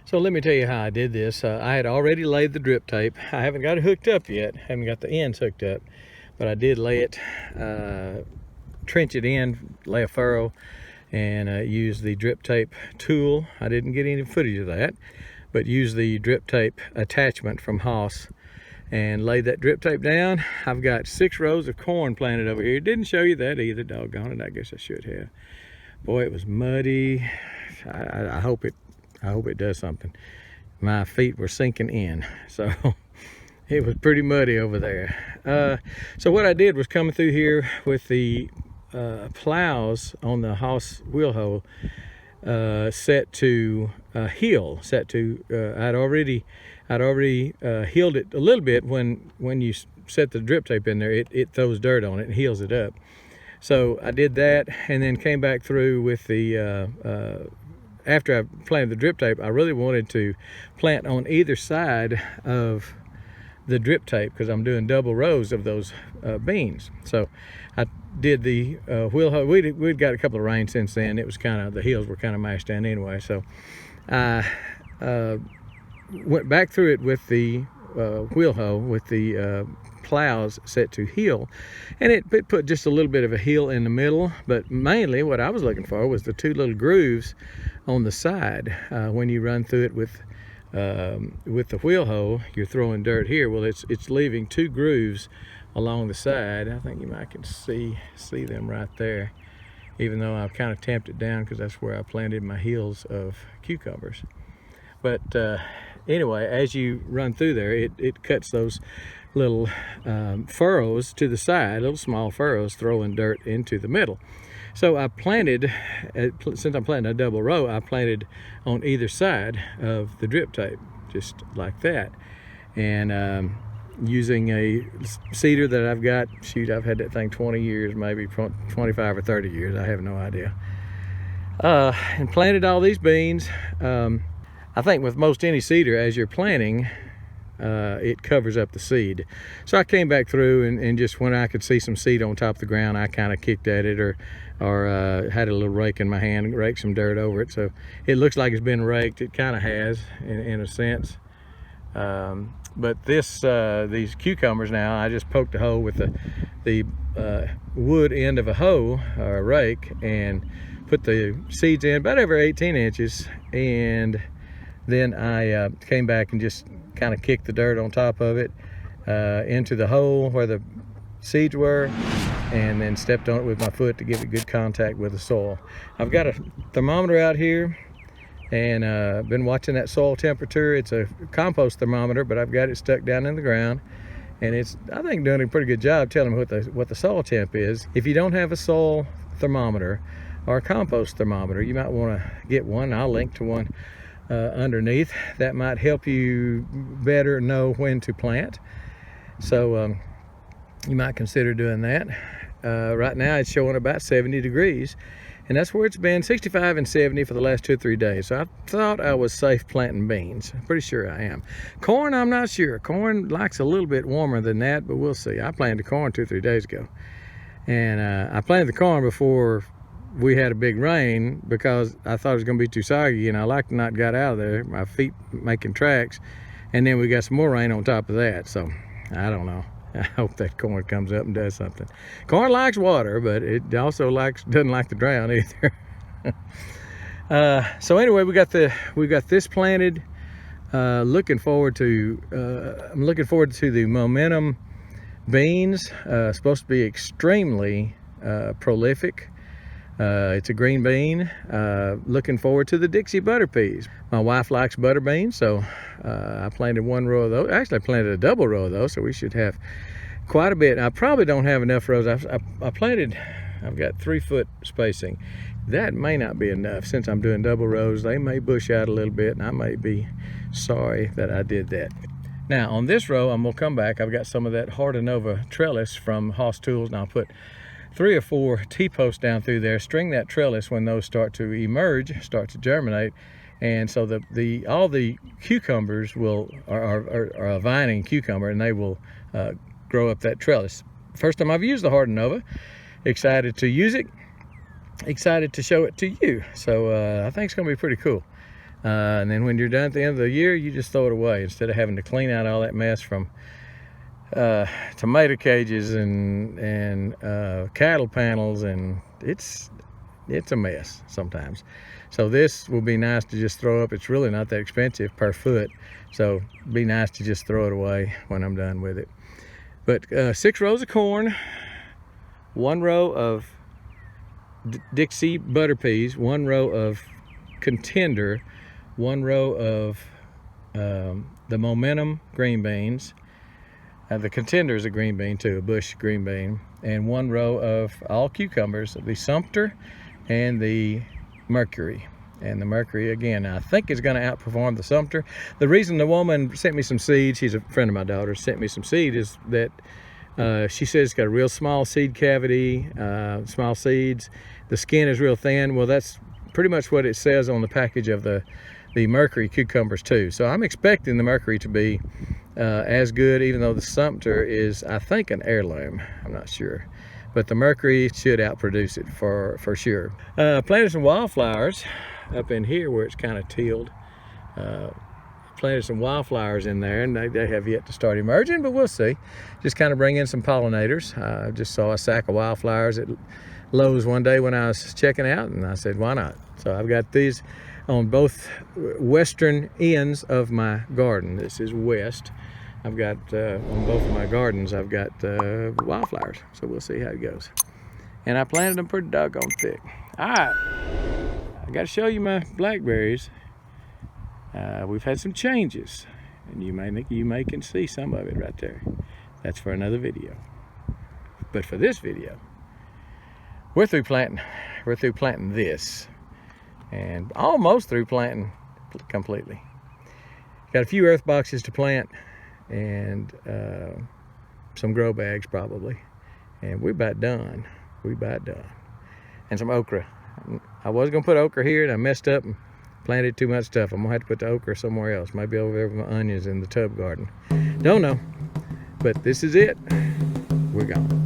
So let me tell you how I did this. I had already laid the drip tape. I haven't got it hooked up yet. Haven't got the ends hooked up, but I did lay it, trench it in, lay a furrow, and use the drip tape tool. I didn't get any footage of that, but use the drip tape attachment from Haas and laid that drip tape down. I've got 6 rows of corn planted over here. Didn't show you that either, doggone it. I guess I should have. Boy, it was muddy. I hope it does something. My feet were sinking in, so it was pretty muddy over there. So what I did was coming through here with the plows on the Haas wheel hoe set to heel. I'd already healed it a little bit. When you set the drip tape in there, it throws dirt on it and heals it up. So I did that, and then came back through with the after I planted the drip tape. I really wanted to plant on either side of the drip tape because I'm doing double rows of those beans. So I did the wheel hoe. We'd got a couple of rains since then. It was the hills were kind of mashed down anyway. So I went back through it with the wheel hoe with the plows set to heel, and it put just a little bit of a heel in the middle, but mainly what I was looking for was the 2 little grooves on the side. When you run through it with the wheel hoe, you're throwing dirt here. Well, it's leaving 2 grooves along the side. I think you might can see them right there, even though I've kind of tamped it down because that's where I planted my heels of cucumbers. But anyway, as you run through there, it cuts those little furrows to the side, little small furrows, throwing dirt into the middle. So I planted, since I'm planting a double row, I planted on either side of the drip tape, just like that. And using a cedar that I've got, shoot, I've had that thing 20 years, maybe 25 or 30 years, I have no idea. And planted all these beans. I think with most any cedar, as you're planting, it covers up the seed. So I came back through and just when I could see some seed on top of the ground, I kind of kicked at it or had a little rake in my hand and raked some dirt over it. So it looks like it's been raked. It kind of has in a sense. But these cucumbers now, I just poked a hole with the wood end of a hoe or a rake and put the seeds in about every 18 inches. And then I came back and just kind of kicked the dirt on top of it into the hole where the seeds were, and then stepped on it with my foot to give it good contact with the soil. I've got a thermometer out here and been watching that soil temperature. It's a compost thermometer, but I've got it stuck down in the ground, and it's, I think, doing a pretty good job telling me what the soil temp is. If you don't have a soil thermometer or a compost thermometer, you might want to get one. I'll link to one underneath. That might help you better know when to plant. So you might consider doing that. Right now it's showing about 70 degrees, and that's where it's been, 65 and 70 for the last 2 or 3 days. So I thought I was safe planting beans. I'm pretty sure I am. Corn, I'm not sure. Corn likes a little bit warmer than that, but we'll see. I planted corn 2 or 3 days ago, and I planted the corn before we had a big rain because I thought it was going to be too soggy, and I like to not got out of there, my feet making tracks, and then we got some more rain on top of that. So I don't know. I hope that corn comes up and does something. Corn likes water, but it also doesn't like to drown either. So anyway, we got this planted. I'm looking forward to the momentum beans. Supposed to be extremely prolific. It's a green bean. Looking forward to the Dixie butter peas. My wife likes butter beans, so I planted 1 row of those. Actually, I planted a double row of those, so we should have quite a bit. I probably don't have enough rows. I've got 3-foot spacing. That may not be enough. Since I'm doing double rows, they may bush out a little bit, and I may be sorry that I did that. Now, on this row, I'm gonna come back. I've got some of that Hardinova trellis from Haas Tools, and I'll put 3 or 4 T-posts down through there, string that trellis when those start to emerge, start to germinate, and so all the cucumbers are a vining cucumber, and they will grow up that trellis. First time I've used the Hardinova. Excited to use it, excited to show it to you. So I think it's gonna be pretty cool. And then when you're done at the end of the year, you just throw it away instead of having to clean out all that mess from tomato cages and cattle panels, and it's a mess sometimes. So this will be nice to just throw up. It's really not that expensive per foot, so it'd be nice to just throw it away when I'm done with it. But 6 rows of corn, 1 row of Dixie butter peas, 1 row of Contender, 1 row of the Momentum green beans. The Contender is a green bean too, a bush green bean, and 1 row of all cucumbers, the Sumter and the Mercury. And the Mercury, again, I think is going to outperform the Sumter. The reason the woman sent me some seeds, she's a friend of my daughter's, sent me some seed, is that she says it's got a real small seed cavity, small seeds. The skin is real thin. Well, that's pretty much what it says on the package of the Mercury cucumbers too. So I'm expecting the Mercury to be as good, even though the Sumter is, I think, an heirloom. I'm not sure. But the Mercury should outproduce it for sure. Planted some wildflowers up in here where it's kind of tilled. Planted some wildflowers in there, and they have yet to start emerging, but we'll see. Just kind of bring in some pollinators. I just saw a sack of wildflowers at Lowe's one day when I was checking out, and I said, why not? So I've got these on both western ends of my garden. This is west. I've got, on both of my gardens, I've got wildflowers. So we'll see how it goes. And I planted them pretty doggone thick. All right, I got to show you my blackberries. We've had some changes, and you may can see some of it right there. That's for another video. But for this video, we're through planting. We're through planting this, and almost through planting completely. Got a few earth boxes to plant, and some grow bags probably, and we're about done. We're about done. And some okra. I was gonna put okra here, and I messed up and planted too much stuff. I'm gonna have to put the okra somewhere else. Maybe over there with my onions in the tub garden. Don't know. But this is it. We're gone.